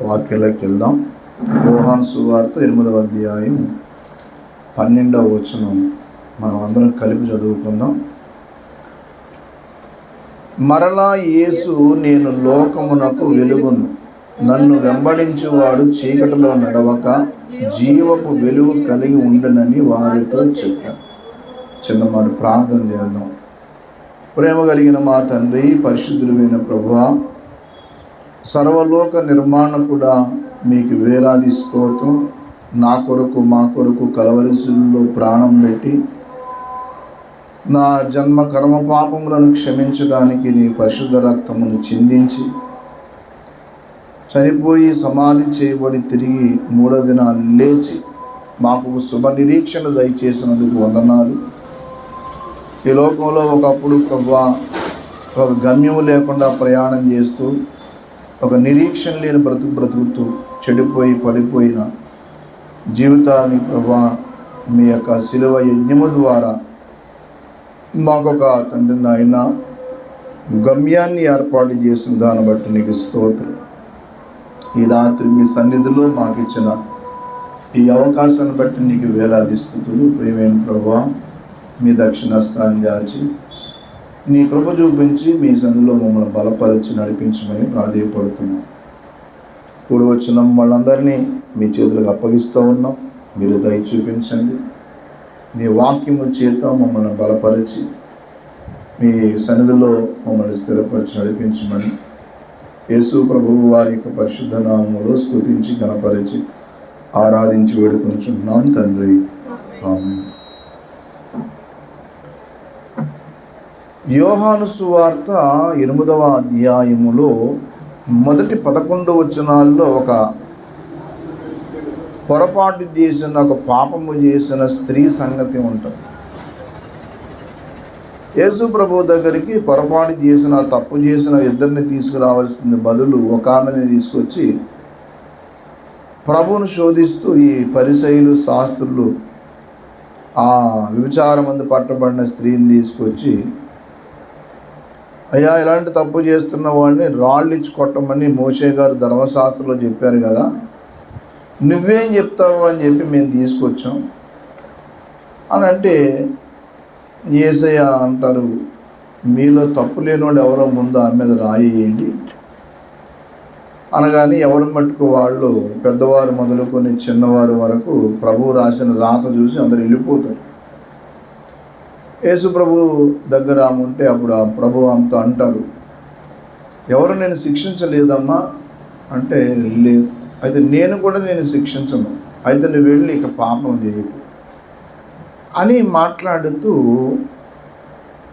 వాక్యాలకు వెళ్దాం. యోహాను సువార్త 8వ అధ్యాయం 12వ వచనం మనం అందరం కలిపి చదువుకుందాం. మరలా యేసు, నేను లోకమునకు వెలుగును, నన్ను వెంబడించువాడు చీకటిలో నడవక జీవపు వెలుగు కలిగి ఉండనని వారితో చెప్పాను. చిన్నమాట ప్రార్థన చేద్దాం. ప్రేమ కలిగిన మా తండ్రి, పరిశుద్ధుడైన ప్రభువా, సర్వలోక నిర్మాణకుడా, మీకు వేలాది స్తోత్రం. నా కొరకు మా కొరకు కలవరిశిలువలో ప్రాణం పెట్టి నా జన్మ కర్మ పాపములను క్షమించడానికి నీ పరిశుద్ధ రక్తమును చిందించి చనిపోయి సమాధి చేయబడి తిరిగి 3వ దినాలు లేచి మాకు శుభ నిరీక్షణ దయచేసినందుకు వందనాలు. ఈ లోకంలో ఒకప్పుడు ప్రభువా, ఒక గమ్యము లేకుండా ప్రయాణం చేస్తూ ఒక నిరీక్షణ లేని బ్రతుకుతూ చెడిపోయి పడిపోయిన జీవితాన్ని ప్రభువా, మీ యొక్క శిలువ యజ్ఞము ద్వారా మాకొక తండ్రి నాయన గమ్యాన్ని ఏర్పాటు చేసిన దాన్ని బట్టి నీకు స్తోత్రం. ఈ రాత్రి మీ సన్నిధిలో మాకు ఇచ్చిన ఈ అవకాశాన్ని బట్టి నీకు వేలాది స్తుతులు. ప్రియమైన ప్రభువా, మీ దక్షిణస్థాన్ని దాచి నీ కృప చూపించి మీ సన్నిధిలో మమ్మల్ని బలపరిచి నడిపించమని ప్రాధేయపడుతున్నాం. కూడి వచ్చిన వాళ్ళందరినీ మీ చేతులకు అప్పగిస్తూ ఉన్నాం. మీరు దయ చూపించండి. నీ వాక్యము చేత మమ్మల్ని బలపరిచి మీ సన్నిధిలో మమ్మల్ని స్థిరపరిచి నడిపించమని యేసు ప్రభువు వారి యొక్క పరిశుద్ధ నామములో స్తుతించి ఘనపరిచి ఆరాధించి వేడుకొంచున్నాం తండ్రి, ఆమేన్. యోహాను సువార్త 8వ అధ్యాయములో మొదటి 11 వచనాల్లో ఒక పొరపాటు చేసిన, ఒక పాపము చేసిన స్త్రీ సంగతి ఉంటుంది. యేసు ప్రభు దగ్గరికి పొరపాటు చేసిన, తప్పు చేసిన ఇద్దరిని తీసుకురావాల్సిన బదులు ఒక ఆమెని తీసుకొచ్చి ప్రభువును శోధిస్తూ ఈ పరిసయ్యులు శాస్త్రులు ఆ వ్యభిచారమందు పట్టబడిన స్త్రీని తీసుకొచ్చి, అయ్యా ఇలాంటి తప్పు చేస్తున్న వాడిని రాళ్ళు ఇచ్చి కొట్టమని మోషే గారు ధర్మశాస్త్రంలో చెప్పారు కదా, నువ్వేం చెప్తావు అని చెప్పి మేము తీసుకొచ్చాం అని అంటే, యేసయ్య అంటారు, మీలో తప్పు లేనివాడు ఎవరో ముందు ఆమె మీద రాయేయండి అనగానే ఎవరి మట్టుకు వాళ్ళు, పెద్దవారు మొదలుకొని చిన్నవారు వరకు ప్రభువు రాసిన రాత చూసి అందరు వెళ్ళిపోతారు. యేసు ప్రభు దగ్గర ఆమె ఉంటే అప్పుడు ఆ ప్రభు ఆమెతో అంటారు, ఎవరు నేను శిక్షించలేదమ్మా అంటే, లేదు. అయితే నేను కూడా నేను శిక్షించను, అయితే నువ్వు వెళ్ళి ఇక పాపం చేయకు అని మాట్లాడుతూ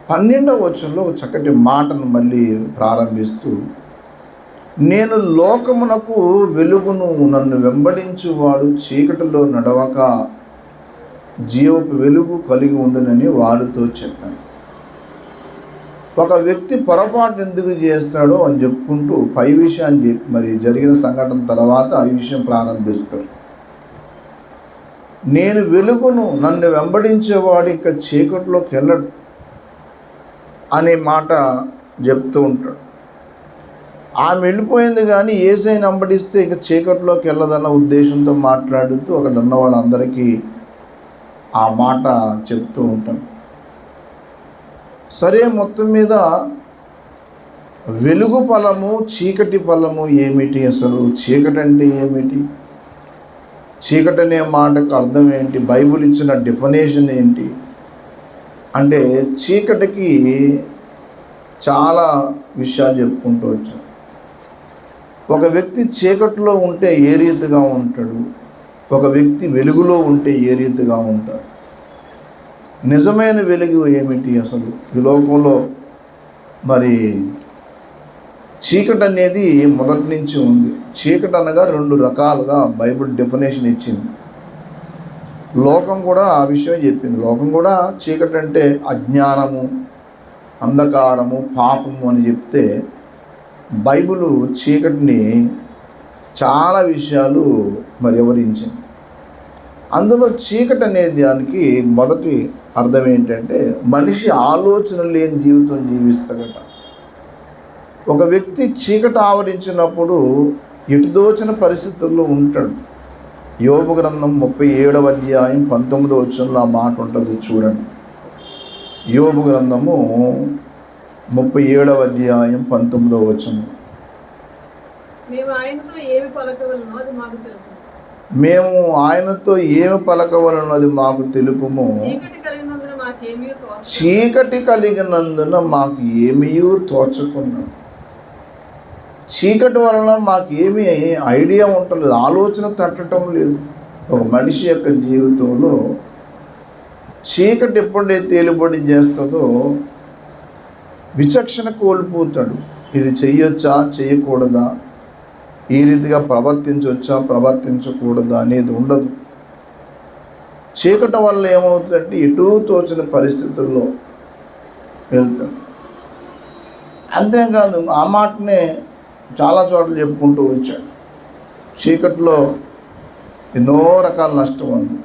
12వ వచనంలో చక్కటి మాటను మళ్ళీ ప్రారంభిస్తూ, నేను లోకమునకు వెలుగును, నన్ను వెంబడించువాడు చీకటిలో నడవక జీవపు వెలుగు కలిగి ఉండునని వారితో చెప్పాను. ఒక వ్యక్తి పొరపాటు ఎందుకు చేస్తాడో అని చెప్పుకుంటూ పై విషయాన్ని చెప్పి మరి జరిగిన సంఘటన తర్వాత ఆ విషయం ప్రారంభిస్తాడు. నేను వెలుగును, నన్ను వెంబడించేవాడు ఇక చీకటిలోకి వెళ్ళడు అనే మాట చెప్తూ ఉంటాడు. ఆమె వెళ్ళిపోయింది కానీ యేసయ్యను వెంబడిస్తే ఇక చీకటిలోకి వెళ్ళదన్న ఉద్దేశంతో మాట్లాడుతూ అక్కడ ఉన్న వాళ్ళందరికీ ఆ మాట చెప్తూ ఉంటాం. సరే, మొత్తం మీద వెలుగు ఫలము, చీకటి ఫలము ఏమిటి? అసలు చీకటి అంటే ఏమిటి? చీకటి అనే మాటకు అర్థం ఏంటి? బైబిల్ ఇచ్చిన డెఫినేషన్ ఏంటి అంటే, చీకటికి చాలా విషయాలు చెప్పుకుంటూ వచ్చాం. ఒక వ్యక్తి చీకటిలో ఉంటే ఏ రీతిగా ఉంటాడు, ఒక వ్యక్తి వెలుగులో ఉంటే ఏ రీతిగా ఉంటాడు? నిజమైన వెలుగు ఏమిటి? అసలు ఈ లోకంలో మరి చీకటి అనేది మొదటి నుంచి ఉంది. చీకటి అనగా 2 రకాలుగా బైబిల్ డెఫినేషన్ ఇచ్చింది. లోకం కూడా ఆ విషయం చెప్పింది. లోకం కూడా చీకటి అంటే అజ్ఞానము, అంధకారము, పాపము అని చెప్తే, బైబిలు చీకటిని చాలా విషయాలు మరి వివరించింది. అందులో చీకటి అనే దానికి మొదటి అర్థం ఏంటంటే, మనిషి ఆలోచన లేని జీవితం జీవిస్తాడట. ఒక వ్యక్తి చీకటి ఆవరించినప్పుడు ఎటుదోచిన పరిస్థితుల్లో ఉంటాడు. యోబు గ్రంథం 37వ అధ్యాయం 19వ వచనంలో ఆ మాట ఉంటుంది చూడండి. యోబు గ్రంథము 37వ అధ్యాయం 19వ వచనం. మేము ఆయనతో ఏమి పలకవలనో అది మాకు తెలుపు. మేము ఆయనతో ఏమి పలకవలనో అది మాకు తెలుపుము. చీకటి కలిగినందున మాకు ఏమీ తోచకున్నది. చీకటి వలన మాకు ఏమీ ఐడియా ఉండలేదు, ఆలోచన తట్టడం లేదు. ఒక మనిషి యొక్క జీవితంలో చీకటి ఎప్పుడైతే తేలిబడి చేస్తుందో విచక్షణ కోల్పోతాడు. ఇది చెయ్యొచ్చా చేయకూడదా, ఈ రీతిగా ప్రవర్తించవచ్చా ప్రవర్తించకూడదా అనేది ఉండదు. చీకటి వల్ల ఏమవుతుందంటే ఎటూ తోచిన పరిస్థితుల్లో వెళ్తాడు. అంతేకాదు, ఆ మాటనే చాలా చోట్ల చెప్పుకుంటూ వచ్చాడు. చీకట్లో ఎన్నో రకాల నష్టం ఉంది,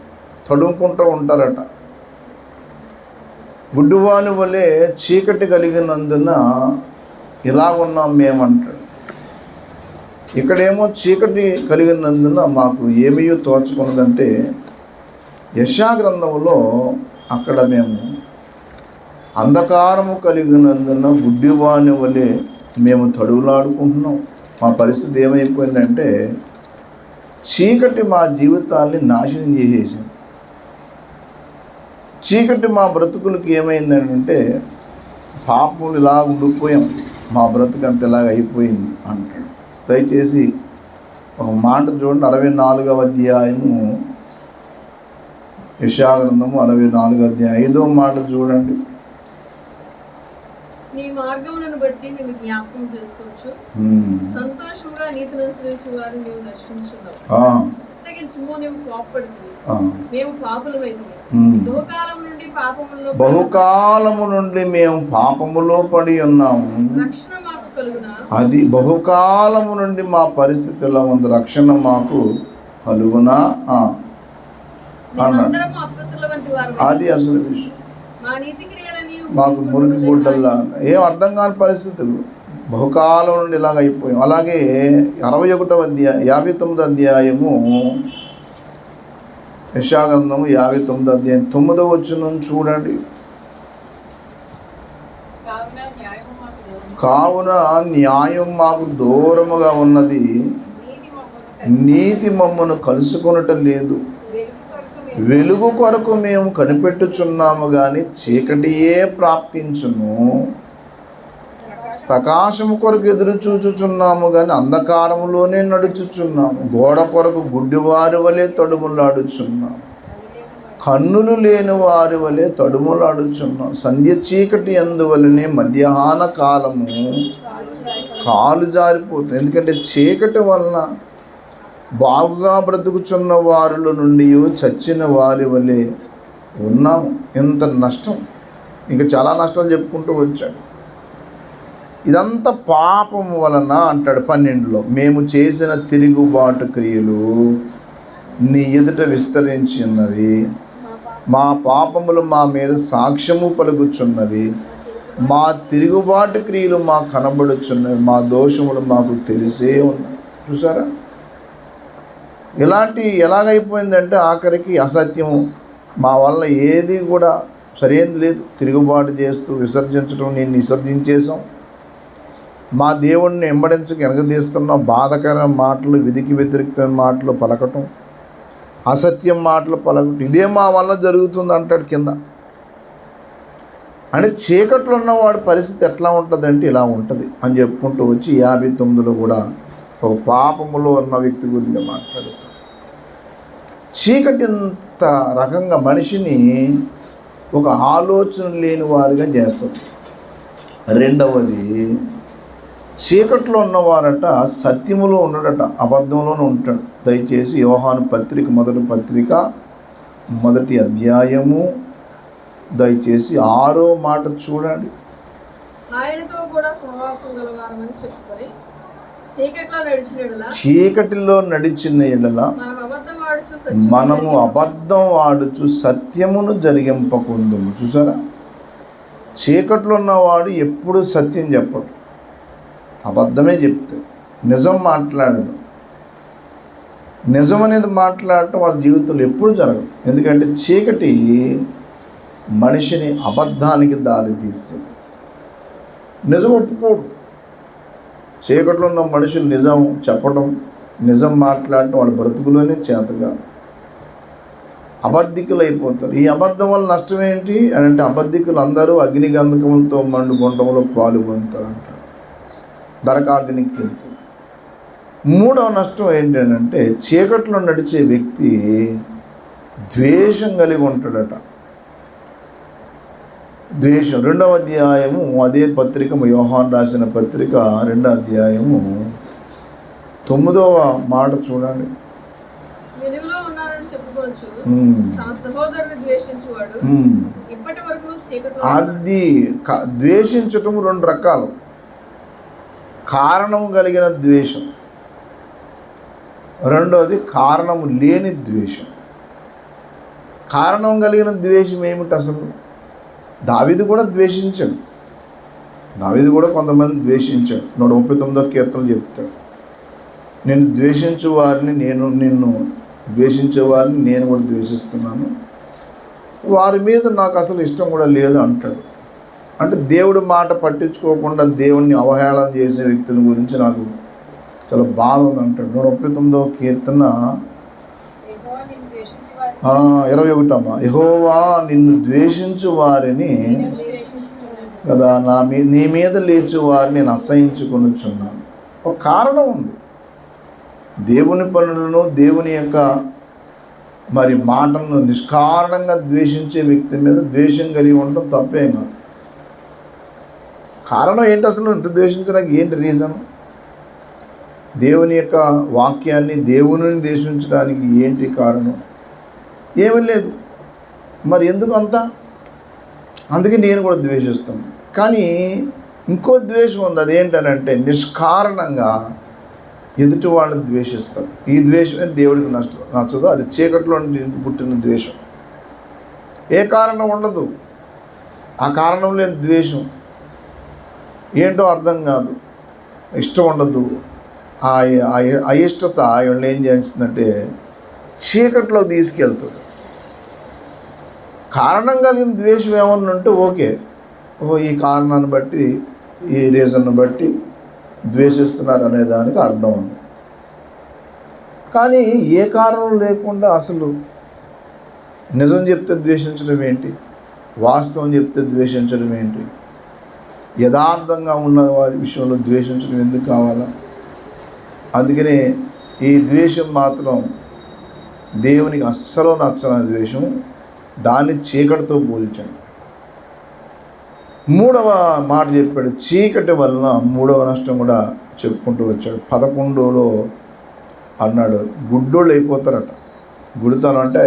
తడుముకుంటూ ఉంటారట. గుడ్డివాని వలె చీకటి కలిగినందున ఇలాగున్నాం మేమంటాడు. ఇక్కడేమో చీకటి కలిగినందున మాకు ఏమీ తోచుకున్నదంటే, యెషయా గ్రంథంలో అక్కడ మేము అంధకారము కలిగినందున గుడ్డివాని వలె మేము తడువులాడుకుంటున్నాం. మా పరిస్థితి ఏమైపోయిందంటే చీకటి మా జీవితాన్ని నాశనం చేసేసింది. చీకటి మా బ్రతుకులకి ఏమైందంటే పాపములు ఇలా ఉండిపోయాం, మా బ్రతుకు అంత ఇలాగ అయిపోయింది అంటాడు. దయచేసి ఒక మాట చూడండి, 64వ అధ్యాయము యెషయా గ్రంథము 64వ అధ్యాయం 5వ మాట చూడండి. నీ మార్గములను బట్టి నిన్ను జ్ఞాపకం చేసుకోవచ్చు, సంతోషముగా నీతిని అనుసరించు వారు నీవు దర్శించున్నావు. చిత్తగించుము, నీవు కోపపడుతుంది, మేము పాపులమైతిమి. బహుకాలము నుండి మేము పాపములో పడి ఉన్నాము, రక్షణ మాకు కలుగునా. అది బహుకాలము నుండి మా పరిస్థితి ఎలా ఉంది, రక్షణ మాకు కలుగునా అన్నాడు. అది అసలు విషయం. మాకు మురికి గుడ్డల్లా ఏం అర్థం కాని పరిస్థితులు, బహుకాలం నుండి ఇలాగ అయిపోయాం. అలాగే 61వ అధ్యాయం 59వ అధ్యాయము యెషయా గ్రంథము 59వ అధ్యాయం 9వ వచనం చూడండి. కావున న్యాయం మాకు దూరముగా ఉన్నది, నీతి మమ్మను కలుసుకొనటం లేదు. వెలుగు కొరకు మేము కనిపెట్టుచున్నాము కానీ చీకటియే ప్రాప్తించును, ప్రకాశము కొరకు ఎదురు చూచుచున్నాము కానీ అంధకారములోనే నడుచుచున్నాము. గోడ కొరకు గుడ్డివారి వలె తడుములాడుచున్నాము, కన్నులు లేని వారి వలె తడుములాడుచున్నాం. సంధ్య చీకటి అందువలనే మధ్యాహ్న కాలము కాలు జారిపోతుంది. ఎందుకంటే చీకటి వలన బాగుగా బ్రతుకుచున్న వారిలో నుండి చచ్చిన వారి వలె ఉన్నాము. ఎంత నష్టం, ఇంకా చాలా నష్టాలు చెప్పుకుంటూ వచ్చాడు. ఇదంతా పాపము వలన అంటాడు 12లో. మేము చేసిన తిరుగుబాటు క్రియలు నీ ఎదుట విస్తరించి ఉన్నవి, మా పాపములు మా మీద సాక్ష్యము పలుకుచున్నవి, మా తిరుగుబాటు క్రియలు మాకు కనబడుచున్నవి, మా దోషములు మాకు తెలిసే ఉన్నాయి. చూసారా ఎలాగైపోయిందంటే ఆఖరికి అసత్యము మా వల్ల ఏది కూడా సరైనది లేదు. తిరుగుబాటు చేస్తూ విసర్జించడం, నేను విసర్జించేసాం. మా దేవుణ్ణి వెంబడించక వెనకదీస్తున్నాం. బాధకరమైన మాటలు, విధికి వ్యతిరేకమైన మాటలు పలకటం, అసత్యం మాటలు పలకటం, ఇదే మా వల్ల జరుగుతుంది అంటాడు కింద. అంటే చీకట్లో ఉన్నవాడి పరిస్థితి ఎట్లా ఉంటుందంటే ఇలా ఉంటుంది అని చెప్పుకుంటూ వచ్చి 59లో కూడా ఒక పాపములో ఉన్న వ్యక్తి గురించి మాట్లాడుతాడు. చీకటి ఇంత రకంగా మనిషిని ఒక ఆలోచన లేని వారిగా చేస్తుంది. రెండవది, చీకట్లో ఉన్నవారట సత్యములో ఉండడట, అబద్ధంలోనే ఉంటాడు. దయచేసి యోహాను పత్రిక మొదటి పత్రిక 1వ అధ్యాయము దయచేసి 6వ మాట చూడండి. ఆయనతో కూడా సహవాసం గలవారమని చెప్పుకొని చీకటిలో నడిచిన ఎడల మనము అబద్ధం ఆడుచు సత్యమును జరిగింపకుందుము. చూసారా, చీకట్లో ఉన్నవాడు ఎప్పుడు సత్యం చెప్పడు, అబద్ధమే చెప్తాడు, నిజం మాట్లాడడు. నిజం అనేది మాట్లాడటం వాళ్ళ జీవితంలో ఎప్పుడు జరగదు. ఎందుకంటే చీకటి మనిషిని అబద్ధానికి దారి తీస్తుంది. నిజం ఒప్పుకోడు. చీకట్లో ఉన్న మనుషులు నిజం చెప్పడం, నిజం మాట్లాడటం వాళ్ళ బ్రతుకులోనే చేతగా అబద్ధికులు అయిపోతారు. ఈ అబద్ధం వల్ల నష్టం ఏంటి అని అంటే అబద్ధికులు అందరూ అగ్నిగంధకములతో మండుకొండంలో పాల్గొంటారంట, నరకాగ్నికి వెళ్తారు. మూడవ నష్టం ఏంటంటే చీకట్లో నడిచే వ్యక్తి ద్వేషం కలిగి ఉంటాడట. ద్వేషం 2వ అధ్యాయము అదే పత్రిక, యోహాను రాసిన పత్రిక 2వ అధ్యాయము 9వ మాట చూడండి. వెలుగులో ఉన్నానని చెప్పుకోవచ్చు, తన సహోదరుని ద్వేషించువాడు ఇప్పటి వరకు చీకట్లో అది ద్వేషించటం 2 రకాలు. కారణం కలిగిన ద్వేషం, రెండోది కారణము లేని ద్వేషం. కారణం కలిగిన ద్వేషం ఏమిటి అసలు? దావీదు కూడా ద్వేషించాడు. దావీదు కూడా కొంతమంది ద్వేషించాడు. 139వ కీర్తనలు చెప్తాడు, నేను ద్వేషించే వారిని నిన్ను ద్వేషించే వారిని నేను కూడా ద్వేషిస్తున్నాను, వారి మీద నాకు అసలు ఇష్టం కూడా లేదు అంటాడు. అంటే దేవుడి మాట పట్టించుకోకుండా దేవుణ్ణి అవహేళన చేసే వ్యక్తుల గురించి నాకు చాలా బాధ ఉంది అంటాడు. 139వ కీర్తన 21 యెహోవా నిన్ను ద్వేషించు వారిని కదా నీ మీద లేచు వారిని నేను అసహించుకొనుచున్నాను. ఒక కారణం ఉంది. దేవుని పనులను, దేవుని యొక్క మరి మాటలను నిష్కారణంగా ద్వేషించే వ్యక్తి మీద ద్వేషం కలిగి ఉండటం తప్పేం కాదు. కారణం ఏంటి అసలు? ఇంత ద్వేషించడానికి ఏంటి రీజన్? దేవుని యొక్క వాక్యాన్ని, దేవుని ద్వేషించడానికి ఏంటి కారణం? ఏమీ లేదు. మరి ఎందుకు అంతా? అందుకే నేను కూడా ద్వేషిస్తాను. కానీ ఇంకో ద్వేషం ఉంది. అదేంటనంటే నిష్కారణంగా ఎదుటి వాళ్ళని ద్వేషిస్తాం. ఈ ద్వేషమే దేవుడికి నచ్చదు. అది చీకట్లో పుట్టిన ద్వేషం. ఏ కారణం ఉండదు, ఆ కారణం లేని ద్వేషం. ఏంటో అర్థం కాదు, ఇష్టం ఉండదు. ఆ అయిష్టత వీళ్ళని ఏం చేస్తుందంటే చీకట్లో తీసుకెళ్తుంది. కారణం కలిగిన ద్వేషం ఏమన్నా ఉంటే ఓకే, ఈ కారణాన్ని బట్టి, ఈ రీజన్ను బట్టి ద్వేషిస్తున్నారు అనే దానికి అర్థం ఉంది. కానీ ఏ కారణం లేకుండా అసలు నిజం చెప్తే ద్వేషించడం ఏంటి, వాస్తవం చెప్తే ద్వేషించడం ఏంటి, యథార్థంగా ఉన్న వారి విషయంలో ద్వేషించడం ఎందుకు కావాలా? అందుకనే ఈ ద్వేషం మాత్రం దేవునికి అస్సలు నచ్చని ద్వేషం. దాన్ని చీకటితో పోల్చాడు. 3వ మాట చెప్పాడు, చీకటి వలన 3వ నష్టం కూడా చెప్పుకుంటూ వచ్చాడు. 11లో అన్నాడు, గుడ్డోళ్ళు అయిపోతారట. గుడితనం అంటే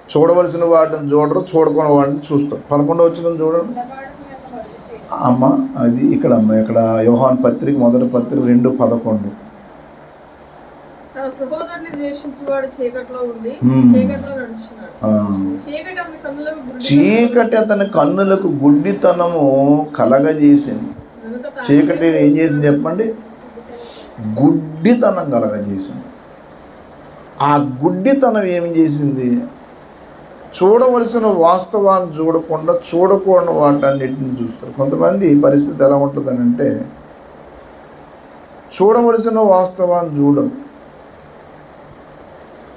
చూడవలసిన వాటిని చూడరు, చూడకున్న వాటిని చూస్తారు. 11 వచ్చిన చూడండి అమ్మ. అది ఇక్కడ యోహాను పత్రిక, మొదటి పత్రిక 2:11. తన సహోదరుని ద్వేషించువాడు చీకట్లో ఉండి చీకట్లో నడుచున్నాడు. చీకటి అతని కన్నులకు గుడ్డితనము కలగజేసింది. చీకటి ఏం చేసింది చెప్పండి? గుడ్డితనం కలగజేసింది. ఆ గుడ్డితనం ఏం చేసింది? చూడవలసిన వాస్తవాన్ని చూడకుండా చూడకూడని వాటన్నిటిని చూస్తారు. కొంతమంది పరిస్థితి ఎలా ఉంటుందని అంటే చూడవలసిన వాస్తవాన్ని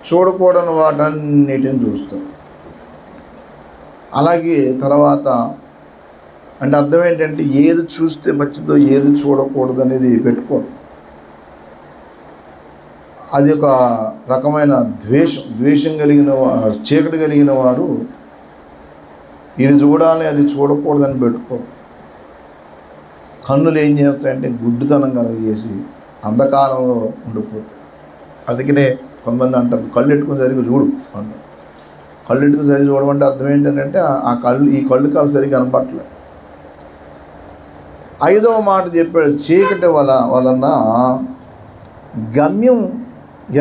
చూడకూడని వాటన్నిటిని చూస్తారు. అలాగే తర్వాత అంటే అర్థం ఏంటంటే ఏది చూస్తే మంచిదో ఏది చూడకూడదు అనేది పెట్టుకోరు. అది ఒక రకమైన ద్వేషం కలిగిన చీకటి కలిగిన వారు ఇది చూడాలి అది చూడకూడదని పెట్టుకోరు. కన్నులు ఏం చేస్తాయంటే గుడ్డితనం కలగజేసి అంధకారంలో ఉండిపోతాయి. అందుకనే కొంతమంది అంటారు కళ్ళు ఎట్టుకుని సరిగ్గా చూడు అంటారు. కళ్ళు ఎట్టుకుని సరిగ్గా చూడమంటే అర్థం ఏంటంటే ఈ కళ్ళు కాలు సరిగ్గా కనపట్లేదు. 5వ మాట చెప్పాడు, చీకటి వలన గమ్యం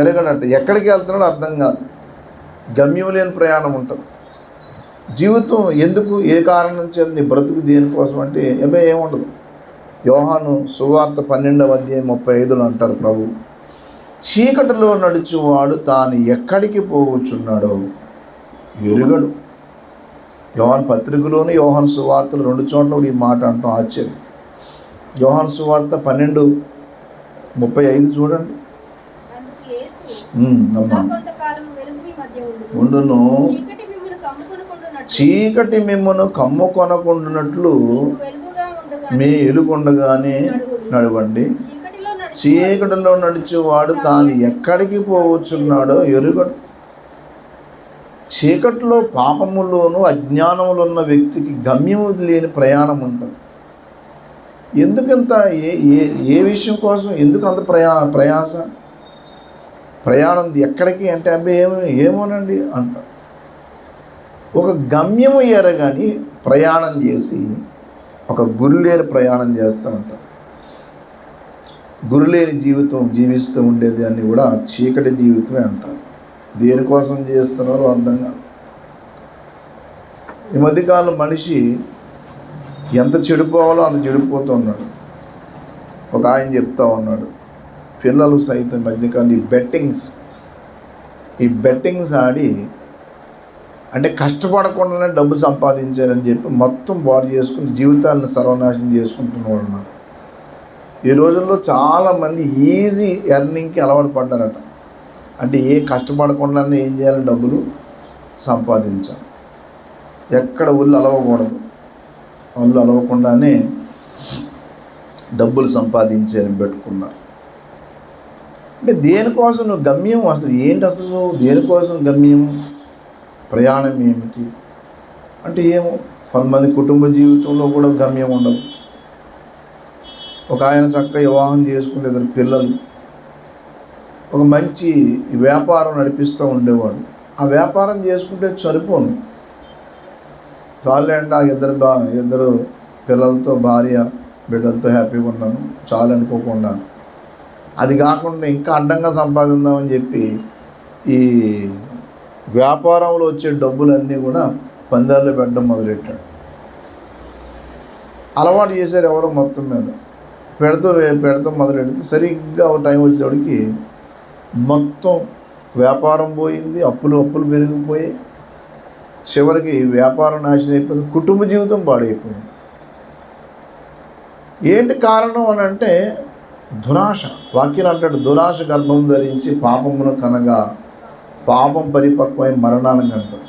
ఎరగనట్ట. ఎక్కడికి వెళ్తున్నాడో అర్థం కాదు. గమ్యం లేని ప్రయాణం ఉంటుంది. జీవితం ఎందుకు, ఏ కారణం చేత నీ బ్రతుకు దేనికోసం అంటే ఏముండదు. యోహాను సువార్త 12వ అధ్యాయం 35 అంటారు ప్రభు, చీకటిలో నడుచువాడు తాను ఎక్కడికి పోవచ్చున్నాడో ఎరుగడు. యోహాను పత్రికలోని యోహాను సువార్తలు 2 చోట్ల కూడా ఈ మాట అంటాం ఆశ్చర్యం. యోహాను సువార్త 12:35 చూడండి. అమ్మా ఉండును, చీకటి మిమ్మను కమ్ముకొనకుండునట్లు మీ ఎలుగుండగానే నడవండి. చీకటిలో నడిచేవాడు తాను ఎక్కడికి పోవచ్చున్నాడో ఎరుగడు. చీకటిలో పాపములోను అజ్ఞానములో ఉన్న వ్యక్తికి గమ్యము లేని ప్రయాణం ఉంటుంది. ఎందుకంత ఏ విషయం కోసం ఎందుకు అంత ప్రయాస? ప్రయాణం ఎక్కడికి అంటే అబ్బాయి ఏమోనండి అంట. ఒక గమ్యము ఎరగాని ప్రయాణం చేసి ఒక గురిలేని ప్రయాణం చేస్తూ ఉంటారు. గురిలేని జీవితం జీవిస్తూ ఉండేది అని కూడా చీకటి జీవితమే అంటారు. దేనికోసం చేస్తున్నారో అర్థం కాదు. ఈ మధ్యకాలం మనిషి ఎంత చెడిపోవాలో అంత చెడిపోతూ ఉన్నాడు. ఒక ఆయన చెప్తా ఉన్నాడు, పిల్లలు సైతం మధ్యకాలం ఈ బెట్టింగ్స్ ఆడి అంటే కష్టపడకుండానే డబ్బు సంపాదించారని చెప్పి మొత్తం బాడు చేసుకుని జీవితాలను సర్వనాశనం చేసుకుంటున్నవాడు ఉన్నారు. ఈ రోజుల్లో చాలామంది ఈజీ ఎర్నింగ్కి అలవాటు పడ్డారట. అంటే కష్టపడకుండానే ఏం చేయాలి, డబ్బులు సంపాదించాలి. ఎక్కడ ఒళ్ళు అలవకూడదు, ఒళ్ళు అలవకుండానే డబ్బులు సంపాదించాలని పెట్టుకున్నారు. అంటే దేనికోసం నువ్వు గమ్యం అసలు ఏంటి? అసలు దేనికోసం గమ్యం? ప్రయాణం ఏమిటి అంటే ఏమో. కొంతమంది కుటుంబ జీవితంలో కూడా గమ్యం ఉండదు. ఒక ఆయన చక్కగా వివాహం చేసుకునే 2 పిల్లలు, ఒక మంచి వ్యాపారం నడిపిస్తూ ఉండేవాడు. ఆ వ్యాపారం చేసుకుంటే సరిపోను, చాలంటే ఆ ఇద్దరు పిల్లలతో భార్య బిడ్డలతో హ్యాపీగా ఉన్నాను చాలు అనుకోకుండా, అది కాకుండా ఇంకా అడ్డంగా సంపాదిద్దామని చెప్పి ఈ వ్యాపారంలో వచ్చే డబ్బులన్నీ కూడా పందాల్లో పెట్టడం మొదలెట్టాడు. అలవాటు చేశారు ఎవరో మొత్తం మీద. పెడతాం మొదలెడితే సరిగ్గా ఒక టైం వచ్చేవాడికి మొత్తం వ్యాపారం పోయింది, అప్పులు పెరిగిపోయి చివరికి వ్యాపారం నాశనం అయిపోయింది, కుటుంబ జీవితం పాడైపోయింది. ఏంటి కారణం అని అంటే దురాశ. వాక్యం అంటాడు, దురాశ గర్భం ధరించి పాపమును కనగా పాపం పరిపక్వమై మరణాన్ని అంటారు.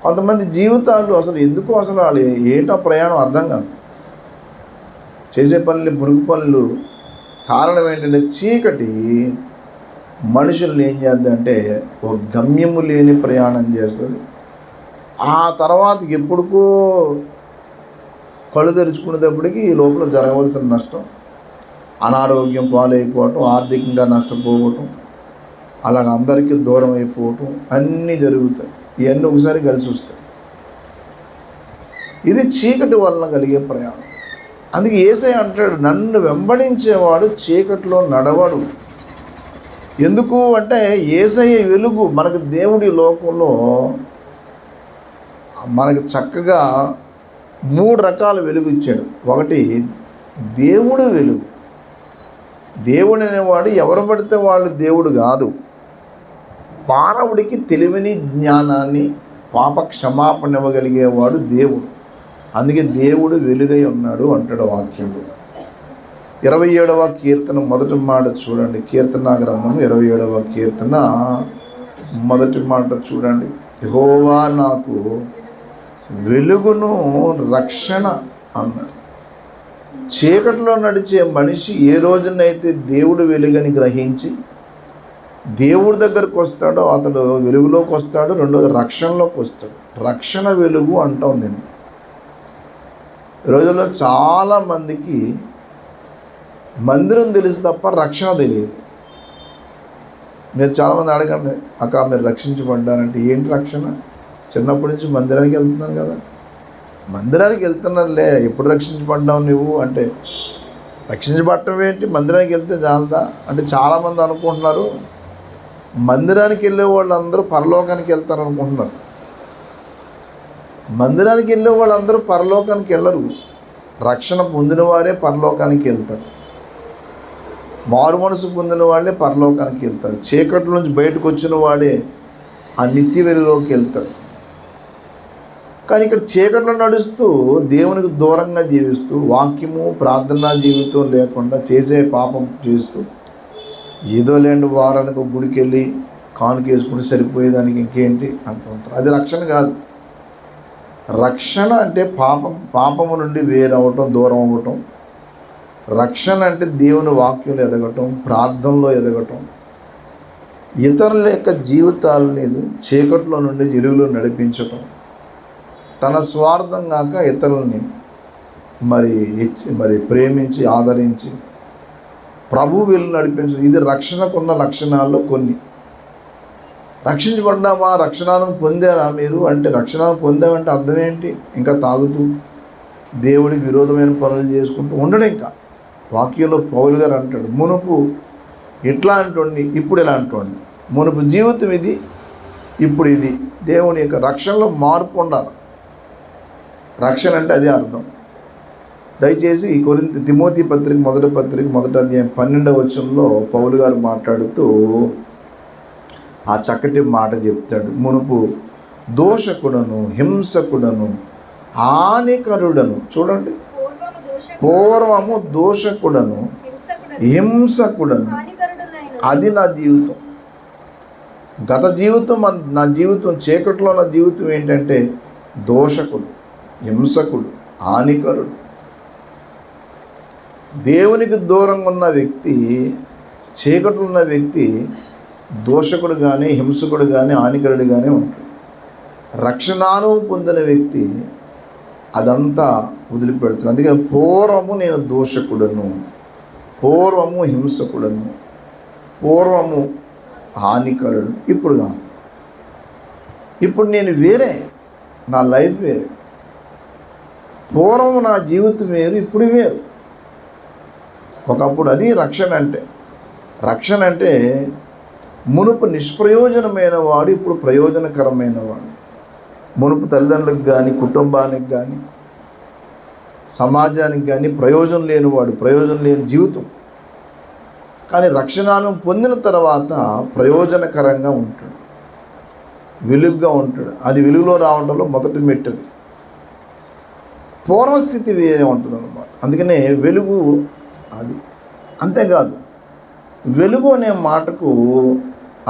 కొంతమంది జీవితాలు అసలు ఎందుకు అసలు వాళ్ళు ఏంటో ప్రయాణం అర్థం కాదు. చేసే పనులు మురుగు పనులు. కారణం ఏంటంటే చీకటి మనుషుల్ని ఏం చేద్దంటే ఒక గమ్యము లేని ప్రయాణం చేస్తుంది. ఆ తర్వాత ఎప్పుడుకో కళ్ళు తెరుచుకునేటప్పటికి ఈ లోపల జరగవలసిన నష్టం, అనారోగ్యం పాలైపోవటం, ఆర్థికంగా నష్టపోవటం, అలాగ అందరికీ దూరం అయిపోవటం అన్నీ జరుగుతాయి. ఇవన్నీ ఒకసారి కలిసి వస్తాయి. ఇది చీకటి వలన కలిగే ప్రయాణం. అందుకే యేసయ్య అంటాడు, నన్ను వెంబడించేవాడు చీకటిలో నడవడు. ఎందుకు అంటే యేసయ్య వెలుగు. మనకు దేవుడి లోకంలో మనకి చక్కగా 3 రకాల వెలుగు ఇచ్చాడు. ఒకటి దేవుడు వెలుగు. దేవుడు అనేవాడు ఎవరు పడితే వాళ్ళు దేవుడు కాదు. మానవుడికి తెలివిని జ్ఞానాన్ని పాప క్షమాపణ ఇవ్వగలిగేవాడు దేవుడు. అందుకే దేవుడు వెలుగై ఉన్నాడు అంటాడు వాక్యంలో. 27వ కీర్తన మొదటి మాట చూడండి. కీర్తన గ్రంథము 27వ కీర్తన మొదటి మాట చూడండి. యెహోవా నాకు వెలుగును రక్షణ అన్నాడు. చీకటిలో నడిచే మనిషి ఏ రోజునైతే దేవుడు వెలుగని గ్రహించి దేవుడి దగ్గరకు వస్తాడో అతడు వెలుగులోకి వస్తాడు. రెండోది రక్షణలోకి వస్తాడు. రక్షణ వెలుగు అంటాం నేను. ఈ రోజుల్లో చాలామందికి మందిరం తెలుసు తప్ప రక్షణ తెలియదు. మీరు చాలామంది అడగండి, అక్క మీరు రక్షించబడ్డారంటే ఏంటి రక్షణ? చిన్నప్పటి నుంచి మందిరానికి వెళ్తున్నాను కదా. మందిరానికి వెళ్తున్నారులే, ఎప్పుడు రక్షించబడ్డావు నువ్వు అంటే రక్షించబడటం ఏంటి? మందిరానికి వెళ్తే చాలదా అంటే చాలామంది అనుకుంటున్నారు మందిరానికి వెళ్ళే వాళ్ళందరూ పరలోకానికి వెళ్తారు అనుకుంటున్నారు. మందిరానికి వెళ్ళే వాళ్ళందరూ పరలోకానికి వెళ్ళరు. రక్షణ పొందిన వారే పరలోకానికి వెళ్తారు. మారు మనసు పొందిన వాళ్ళే పరలోకానికి వెళ్తారు. చీకటి నుంచి బయటకు వచ్చిన వాడే ఆ నిత్య వెలుగులోకి వెళ్తాడు. కానీ ఇక్కడ చీకట్లో నడుస్తూ దేవునికి దూరంగా జీవిస్తూ వాక్యము ప్రార్థనా జీవితం లేకుండా చేసే పాపం చేస్తూ ఏదో లేండి వారానికి ఒక గుడికి వెళ్ళి కానుకేసుకుంటే సరిపోయేదానికి ఇంకేంటి అంటుంటారు. అది రక్షణ కాదు. రక్షణ అంటే పాపము నుండి వేరవటం, దూరం అవ్వటం. రక్షణ అంటే దేవుని వాక్యంలో ఎదగటం, ప్రార్థనలో ఎదగటం, ఇతరుల యొక్క జీవితాలని చీకట్లో నుండి వెలుగులో నడిపించటం, తన స్వార్థం కాక ఇతరులని మరి ప్రేమించి ఆదరించి ప్రభు వెలుగు నడిపించడం. ఇది రక్షణకున్న లక్షణాల్లో కొన్ని. రక్షించబడ్డామా, రక్షణను పొందారా మీరు అంటే, రక్షణను పొందామంటే అర్థం ఏంటి? ఇంకా తాగుతూ దేవుడికి విరోధమైన పనులు చేసుకుంటూ ఉండడం. ఇంకా వాక్యంలో పౌలు గారు అంటాడు, మునుపు ఇట్లా అంటోండి, ఇప్పుడు ఇలా అంటోండి. మునుపు జీవితం ఇది, ఇప్పుడు ఇది. దేవుని యొక్క రక్షణలో మార్పు ఉండాలి. రక్షణ అంటే అదే అర్థం. దయచేసి ఈ తిమోతి పత్రిక మొదటి అధ్యాయం 12వ వచనంలో పౌలు గారు మాట్లాడుతూ ఆ చక్కటి మాట చెప్తాడు. మునుపు దోషకుడను, హింసకుడను, హానికరుడను. చూడండి, పూర్వము దోషకుడను, హింసకుడను. అది నా జీవితం. గత జీవితం, నా జీవితం చీకట్లో నా జీవితం ఏంటంటే దోషకుడు, హింసకుడు, హానికరుడు. దేవునికి దూరంగా ఉన్న వ్యక్తి, చీకట్లో ఉన్న వ్యక్తి దోషకుడు కానీ, హింసకుడు కానీ, హానికరుడు కానీ ఉంటాడు. రక్షణను పొందిన వ్యక్తి అదంతా వదిలిపెడుతుంది. అందుకని పూర్వము నేను దోషకుడను, పూర్వము హింసకుడను, పూర్వము హానికరుడు. ఇప్పుడు కాదు. ఇప్పుడు నేను వేరే, నా లైఫ్ వేరే. పూర్వం నా జీవితం వేరు, ఇప్పుడు వేరు. ఒకప్పుడు అది రక్షణ అంటే. రక్షణ అంటే మునుపు నిష్ప్రయోజనమైన వాడు ఇప్పుడు ప్రయోజనకరమైన వాడు. మునుపు తల్లిదండ్రులకు కానీ, కుటుంబానికి కానీ, సమాజానికి కానీ ప్రయోజనం లేనివాడు, ప్రయోజనం లేని జీవితం. కానీ రక్షణను పొందిన తర్వాత ప్రయోజనకరంగా ఉంటాడు, వెలుగుగా ఉంటాడు. అది వెలుగులో రావడంలో మొదటి మెట్టది. పూర్వస్థితి వేరే ఉంటుంది అన్నమాట. అందుకనే వెలుగు అది. అంతేకాదు, వెలుగు అనే మాటకు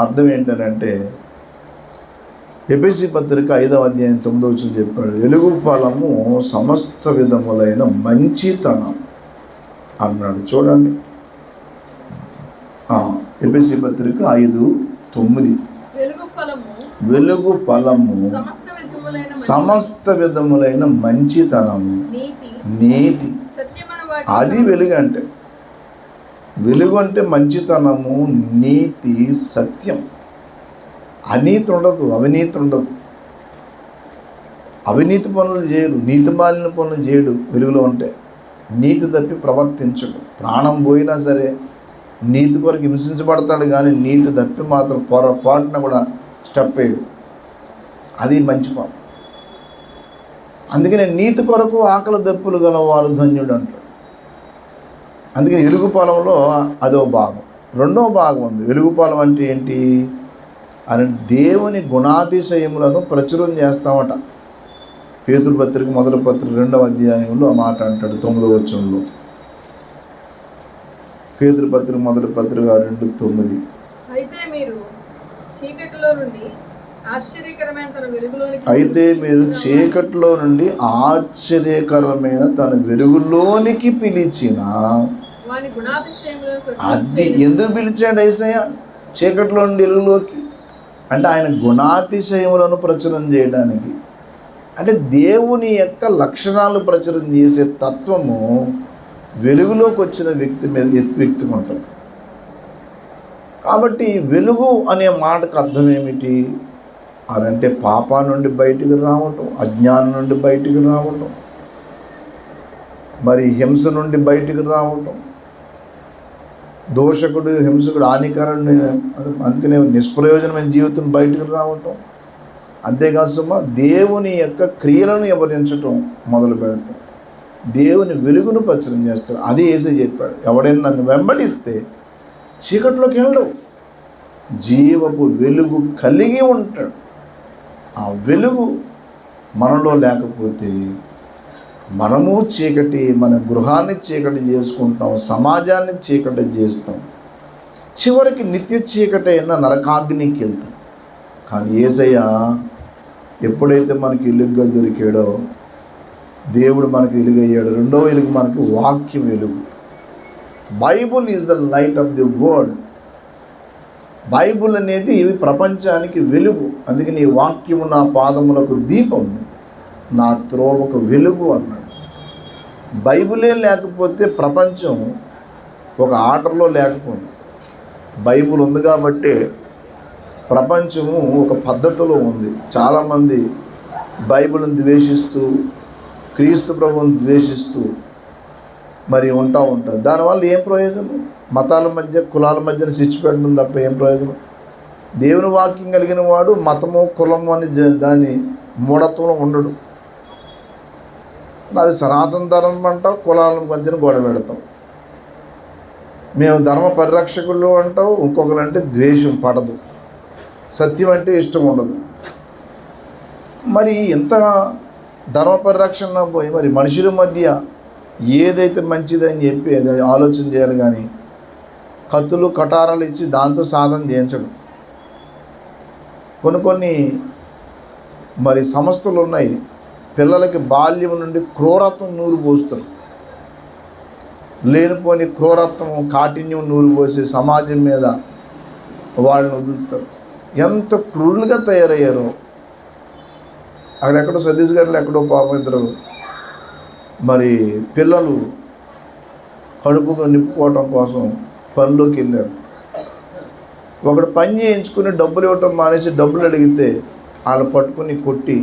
అర్థం ఏంటంటే, ఎఫెసీ పత్రిక 5వ అధ్యాయం 9వ వచనం చెప్పాడు, వెలుగు ఫలము సమస్త విధములైన మంచితనం అన్నాడు. చూడండి, ఎఫెసీ పత్రిక 5:9. వెలుగు ఫలము సమస్త విధములైన మంచితనము, నీతి. అది వెలుగు అంటే. వెలుగు అంటే మంచితనము, నీతి, సత్యం. అనీతి ఉండదు, అవినీతి ఉండదు. అవినీతి పనులు చేయడు, నీతి మాలిన పనులు చేయడు. వెలుగులో ఉంటే నీతి తప్పి ప్రవర్తించడు. ప్రాణం పోయినా సరే నీతి కొరకు హింసించబడతాడు, కానీ నీతి తప్పి మాత్రం పొరపాటున కూడా స్టెప్ వేయడు. అది మంచి పని. అందుకని నీతి కొరకు ఆకలి దప్పులు గల వారు ధన్యుడు అంటాడు. అందుకని వెలుగు పొలంలో అదో భాగం. రెండో భాగం ఉంది. వెలుగు పొలం అంటే ఏంటి అని, దేవుని గుణాతిశయములను ప్రచురం చేస్తామట. పేతురు పత్రిక మొదటి పత్రిక 2వ అధ్యాయంలో ఆ మాట అంటాడు 9వ వచనంలో. పేతురు పత్రిక మొదటి పత్రిక 2:9. అయితే మీరు చీకటిలో నుండి ఆశ్చర్యకరమైన తన వెలుగులోనికి పిలిచిన, అది ఎందుకు పిలిచాడు యేసయ్య చీకటిలో నుండి వెలుగులోకి అంటే, ఆయన గుణాతిశయములను ప్రచురం చేయడానికి. అంటే దేవుని యొక్క లక్షణాలు ప్రచురం చేసే తత్వము వెలుగులోకి వచ్చిన వ్యక్తికి ఉంటుంది. కాబట్టి వెలుగు అనే మాటకు అర్థం ఏమిటి అనంటే, పాపా నుండి బయటికి రావటం, అజ్ఞానం నుండి బయటికి రావటం, మరి హింస నుండి బయటికి రావటం, దోషకుడు, హింసకుడు, హానికరుడు, అందుకనే నిష్ప్రయోజనమైన జీవితం బయటికి రావటం. అంతేకాదు సుమా, దేవుని యొక్క క్రియలను వివరించటం మొదలు పెడతాం, దేవుని వెలుగును ప్రచురం చేస్తారు. అది యేసయ్య చెప్పాడు, ఎవడైనా నన్ను వెంబడిస్తే చీకట్లోకి వెళ్ళడు, జీవపు వెలుగు కలిగి ఉంటాడు. ఆ వెలుగు మనలో లేకపోతే మనము చీకటి, మన గృహాన్ని చీకటి చేసుకుంటాం, సమాజాన్ని చీకటి చేస్తాం, చివరికి నిత్య చీకటి అయిన నరకాగ్నికి వెళ్తాం. కానీ యేసయ్య ఎప్పుడైతే మనకి వెలుగుగా దొరికాడో, దేవుడు మనకి వెలుగయ్యాడు. రెండో వెలుగు మనకి వాక్యం వెలుగు. Bible is the light of the world. Bible అనేది ప్రపంచానికి వెలుగు. అందుకే నీ వాక్యము నా పాదములకు దీపం, నా త్రోవకు వెలుగు అన్నాడు. బైబులే లేకపోతే ప్రపంచం ఒక ఆర్డర్లో లేకపోయింది. బైబుల్ ఉంది కాబట్టి ప్రపంచము ఒక పద్ధతిలో ఉంది. చాలామంది బైబిల్ని ద్వేషిస్తూ, క్రీస్తు ప్రభువుని ద్వేషిస్తూ మరి ఉంటారు. దానివల్ల ఏం ప్రయోజనం? మతాల మధ్య, కులాల మధ్యన స్విచ్ పెట్టడం తప్ప ఏం ప్రయోజనం? దేవుని వాక్యం కలిగిన వాడు మతము, కులము అని దాని మూఢత్వంలో ఉండడు. అది సనాతన ధర్మం అంటావు, కులాల మధ్యన గొడవ పెడతాం. మేము ధర్మ పరిరక్షకులు అంటావు, ఇంకొకరంటే ద్వేషం పడదు, సత్యం అంటే ఇష్టం ఉండదు. మరి ఎంత ధర్మ పరిరక్షణ పోయి మరి మనుషుల మధ్య ఏదైతే మంచిదని చెప్పి ఆలోచన చేయాలి. కానీ కత్తులు కటారాలు ఇచ్చి దాంతో సాధన చేయించడం. కొన్ని మరి సంస్థలు ఉన్నాయి, పిల్లలకి బాల్యం నుండి క్రూరత్వం నూరు పోస్తారు. లేనిపోని క్రూరత్వం, కాఠిన్యం నూరు పోసి సమాజం మీద వాళ్ళని వదులుతారు. ఎంత క్రూరులుగా తయారయ్యారో. అక్కడెక్కడో ఛత్తీస్గఢ్లో ఎక్కడో పాపం ఇద్దరు మరి పిల్లలు కడుపుగా నింపుకోవటం కోసం పనిలోకి వెళ్ళారు. ఒకడు పని చేయించుకుని డబ్బులు ఇవ్వటం మానేసి డబ్బులు అడిగితే వాళ్ళు పట్టుకుని కొట్టి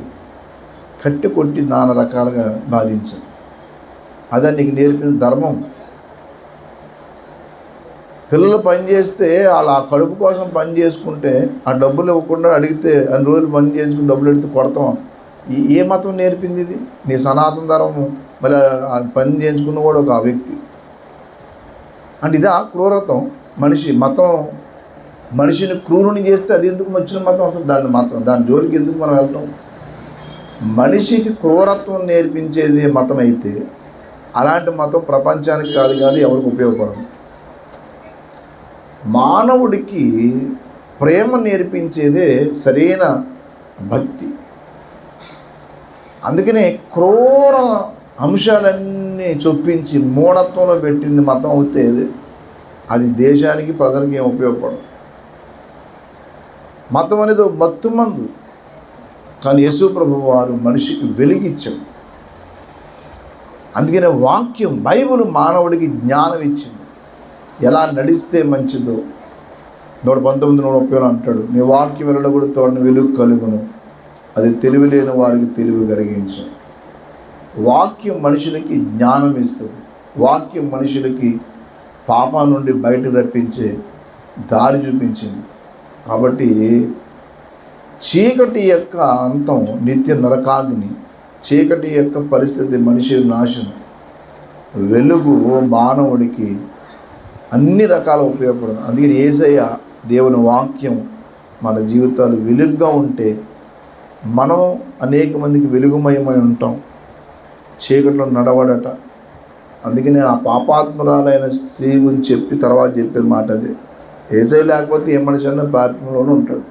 నానా రకాలుగా బాధించారు. అదే నీకు నేర్పిన ధర్మం. పిల్లలు పని చేస్తే వాళ్ళు ఆ కడుపు కోసం పని చేసుకుంటే ఆ డబ్బులు ఇవ్వకుండా అడిగితే అన్ని రోజులు పని చేసుకుని డబ్బులు అడిగితే కొడతాం. ఏ మతం నేర్పింది ఇది? నీ సనాతన ధర్మం. మరి పని చేయించుకున్న కూడా ఒక వ్యక్తి అంటే ఇదా క్రూరత్వం? మతం మనిషిని క్రూరుని చేస్తే అది ఎందుకు వచ్చిన మతం? అసలు దాని జోలికి ఎందుకు మనం వెళ్తాం? మనిషికి క్రూరత్వం నేర్పించేది మతం అయితే అలాంటి మతం ప్రపంచానికి కాదు ఎవరికి ఉపయోగపడదు. మానవుడికి ప్రేమ నేర్పించేదే సరైన భక్తి. అందుకనే క్రూర అంశాలన్నీ చొప్పించి మూఢత్వంలో పెట్టింది మతం అవుతే అది దేశానికి, ప్రజలకి ఏం ఉపయోగపడదు. మతం అనేది ఒక మత్తుమందు. కానీ యేసు ప్రభువు వారు మనిషికి వెలిగిచ్చాడు. అందుకనే వాక్యం, బైబిల్ మానవుడికి జ్ఞానం ఇచ్చింది. ఎలా నడిస్తే మంచిదో 119:130 అంటాడు, నీ వాక్యం వెళ్ళకూడదు తోడని వెలుగు కలుగును, అది తెలివి లేని వారికి తెలివి కలిగించు. వాక్యం మనుషులకి జ్ఞానం ఇస్తుంది. వాక్యం మనుషులకి పాపం నుండి బయట రప్పించే దారి చూపించింది. కాబట్టి చీకటి యొక్క అంతం నిత్య నరకాగ్ని, చీకటి యొక్క పరిస్థితి మనిషి నాశనం. వెలుగు మానవుడికి అన్ని రకాల ఉపయోగపడుతుంది. అందుకని యేసయ్య దేవుని వాక్యం మన జీవితాలు వెలుగుగా ఉంటే మనం అనేక మందికి వెలుగుమయమై ఉంటాం. చీకట్లో నడవడట. అందుకనే ఆ పాపాత్మురాలైన స్త్రీ గురించి చెప్పి తర్వాత చెప్పే మాట అది. యేసయ్య లేకపోతే ఏ మనిషి అన్న పాపంలోనే ఉంటాడు.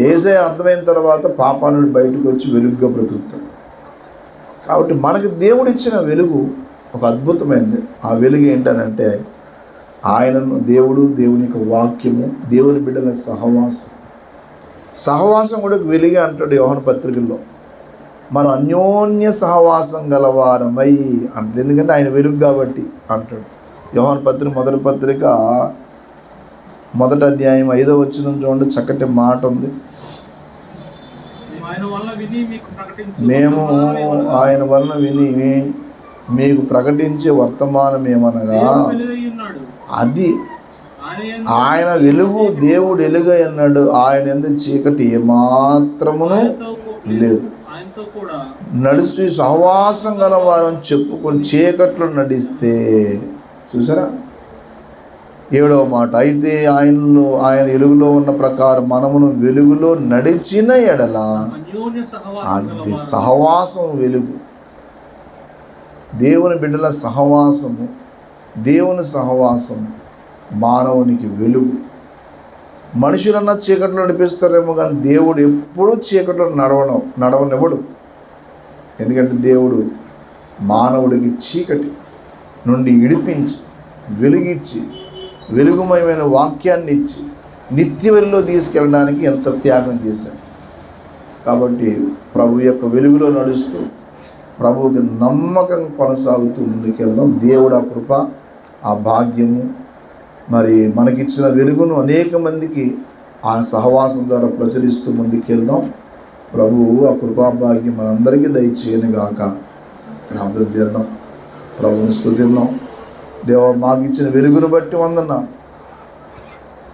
యేసయ్య అర్థమైన తర్వాత పాపా నుండి బయటకు వచ్చి వెలుగుగా బ్రతుకుతాడు. కాబట్టి మనకి దేవుడిచ్చిన వెలుగు ఒక అద్భుతమైనది. ఆ వెలుగు ఏంటనంటే ఆయనను, దేవుని యొక్క వాక్యము, దేవుని బిడ్డల సహవాసం కూడా వెలుగే అంటాడు యోహాను పత్రికల్లో. మనం అన్యోన్య సహవాసం గలవారమై అంటాడు. ఎందుకంటే ఆయన వెలుగు కాబట్టి అంటాడు. యోహాను పత్రిక మొదటి పత్రిక 1వ అధ్యాయం 5వ వచనం చూడండి, చక్కటి మాట ఉంది. మేము ఆయన వలన విని మీకు ప్రకటించే వర్తమానం ఏమనగా అది ఆయన వెలుగు, దేవుడు వెలుగై అన్నాడు. ఆయన ఎందుకు చీకటి ఏమాత్రమును లేదు. నడిచి సహవాసం గల వారని చెప్పుకొని చీకట్లో నడిస్తే, చూసారా, 7వ మాట, అయితే ఆయన వెలుగులో ఉన్న ప్రకారం మనమును వెలుగులో నడిచిన ఎడల, అన్యోన్య సహవాసం అది గలవారు. సహవాసం వెలుగు. దేవుని బిడ్డల సహవాసము, దేవుని సహవాసము మానవునికి వెలుగు. మనుషులన్న చీకట్లో నడిపిస్తారేమో కానీ దేవుడు ఎప్పుడూ చీకట్లో నడవనివ్వడు. ఎందుకంటే దేవుడు మానవుడికి చీకటి నుండి ఇడిపించి వెలుగిచ్చి వెలుగుమయమైన వాక్యాన్ని ఇచ్చి నిత్య వెలుగులో తీసుకెళ్ళడానికి ఎంత త్యాగం చేశాడు. కాబట్టి ప్రభు యొక్క వెలుగులో నడుస్తూ ప్రభువుకి నమ్మకం కొనసాగుతూ ముందుకెళ్దాం. దేవుడు ఆ కృప, ఆ భాగ్యము, మరి మనకిచ్చిన వెలుగును అనేక మందికి ఆ సహవాసం ద్వారా ప్రచురిస్తూ ముందుకెళ్దాం. ప్రభువు ఆ కృపాభాగ్యం మనందరికీ దయచేయను గాక. ప్రార్థన చేద్దాం, ప్రభువుని స్తుతిద్దాం. దేవ, మాకు ఇచ్చిన వెలుగును బట్టి వందనాలు.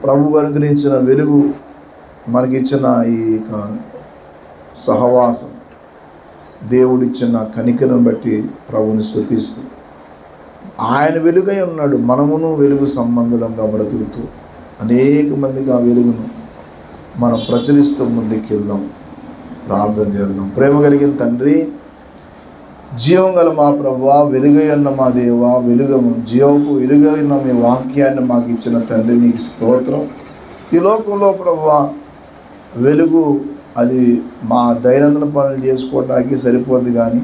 ప్రభువు అనుగ్రహించిన వెలుగు, మనకిచ్చిన ఈ సహవాసం, దేవుడిచ్చిన కనికను బట్టి ప్రభువుని స్తుతిస్తూ, ఆయన వెలుగై ఉన్నాడు, మనమును వెలుగు సంబంధులంగా బ్రతుకుతూ అనేక మందికి ఆ వెలుగును మనం ప్రచురిస్తూ ముందుకెళ్దాం. ప్రార్థన చేద్దాం. ప్రేమ కలిగిన తండ్రి, జీవం గల మా ప్రభువా, వెలుగై ఉన్న మా దేవా, జీవపు వెలుగై ఉన్న మీ వాక్యాన్ని మాకు ఇచ్చిన తండ్రి, నీకు స్తోత్రం. ఈ లోకంలో ప్రభువా వెలుగు అది మా దైనందిన పనులు చేసుకోవడానికి సరిపోద్ది, కానీ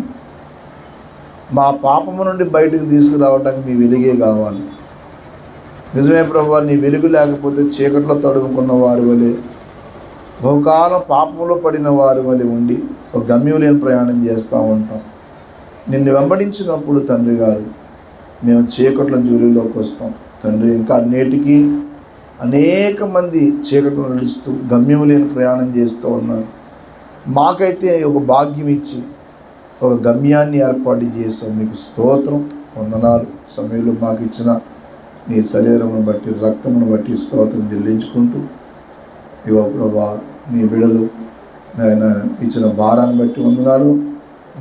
మా పాపము నుండి బయటకు తీసుకురావడానికి మీ వెలుగే కావాలి. నిజమే ప్రభువా, నీ వెలుగు లేకపోతే చీకట్లో తడుముకున్న వారి వలె, బహుకాలం పాపంలో పడిన వారి వలె ఉండి ఒక గమ్యం లేని ప్రయాణం చేస్తూ ఉంటాం. నిన్ను వెంబడించినప్పుడు తండ్రి గారు మేము చీకట్ల జూలిలోకి వస్తాం తండ్రి. ఇంకా నేటికి అనేక మంది చీకట్లో నడుస్తూ గమ్యం లేని ప్రయాణం చేస్తూ ఉన్నారు. మాకైతే ఒక భాగ్యం ఇచ్చి ఒక గమ్యాన్ని ఏర్పాటు చేసాం. మీకు స్తోత్రం, వందనాలు. సమయంలో మాకు ఇచ్చిన నీ శరీరమును బట్టి, రక్తమును బట్టి స్తోత్రం చెల్లించుకుంటూ, ఇగో ప్రభా నీ బిడ్డలు ఆయన ఇచ్చిన భారాన్ని బట్టి వందనాలు.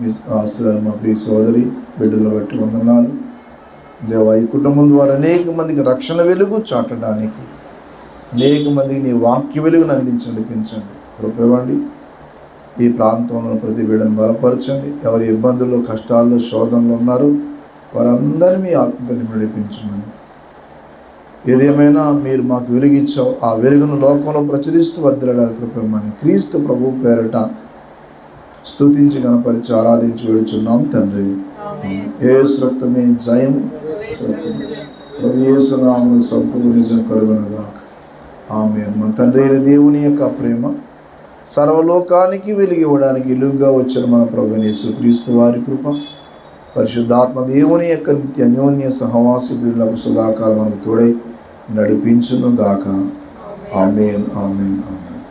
మీ ఆశీర్వాదాలు మా ప్రియ సోదరి బిడ్డలు బట్టి వందనాలు. దేవా, ఈ కుటుంబం ద్వారా అనేక మందికి రక్షణ వెలుగు చాటడానికి, అనేక మందికి నీ వాక్య వెలుగును అందించి నడిపించండి. కృపవండి. ఈ ప్రాంతంలో ప్రతి బిడ్డను బలపరచండి. ఎవరి ఇబ్బందుల్లో, కష్టాల్లో, శోధనలో ఉన్నారో వారందరినీ మీ ఆత్మని నడిపించమని. ఏదేమైనా మీరు మాకు వెలుగిచ్చావు, ఆ వెలుగును లోకంలో ప్రచురిస్తూ వర్ధిల్లడానికి కృపమని క్రీస్తు ప్రభు పేరట స్తుతించి గణపరిచి ఆరాధించి వేడుచున్నాం తండ్రి. యేసు రక్తమే జయం, యేసు నామమున సంపూర్ణ విజయం కలుగునుగా. ఆమేన్. మన తండ్రి అయిన దేవుని యొక్క ప్రేమ, సర్వలోకానికి వెలుగు ఇవ్వడానికి వెలుగుగా వచ్చిన మన ప్రభువైన యేసుక్రీస్తు వారి కృప, పరిశుద్ధాత్మ దేవుని యొక్క నిత్య అన్యోన్య సహవాసములకు సదాకాలం మనకు తోడై నడిపించును గాక. ఆమేన్, ఆమేన్, ఆమేన్.